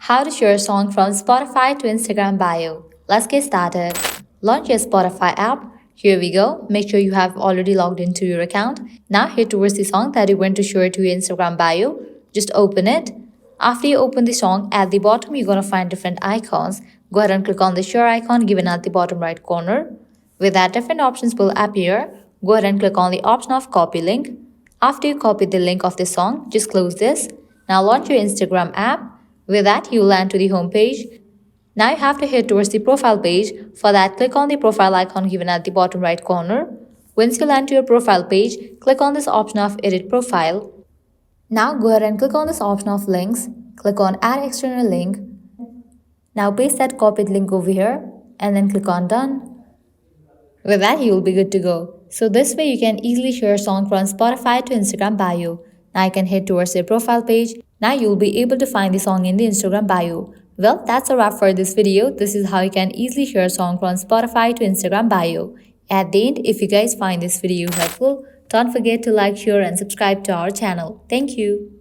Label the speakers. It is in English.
Speaker 1: How to share a song from Spotify to Instagram bio. Let's get started. Launch your Spotify app. Here we go. Make sure you have already logged into your account. Now head towards the song that you want to share to your Instagram bio. Just open it. After you open the song, at the bottom you're going to find different icons. Go ahead and click on the share icon given at the bottom right corner. With that, different options will appear. Go ahead and click on the option of copy link. After you copy the link of the song, just close this. Now launch your Instagram app. With that, you land to the home page. Now you have to head towards the profile page. For that, click on the profile icon given at the bottom right corner. Once you land to your profile page, click on this option of edit profile. Now go ahead and click on this option of links. Click on add external link. Now paste that copied link over here and then click on done. With that, you will be good to go. So this way you can easily share a song from Spotify to Instagram bio. Now you can head towards your profile page. Now you will be able to find the song in the Instagram bio. Well, that's a wrap for this video. This is how you can easily share a song from Spotify to Instagram bio. At the end, if you guys find this video helpful, don't forget to like, share and subscribe to our channel. Thank you.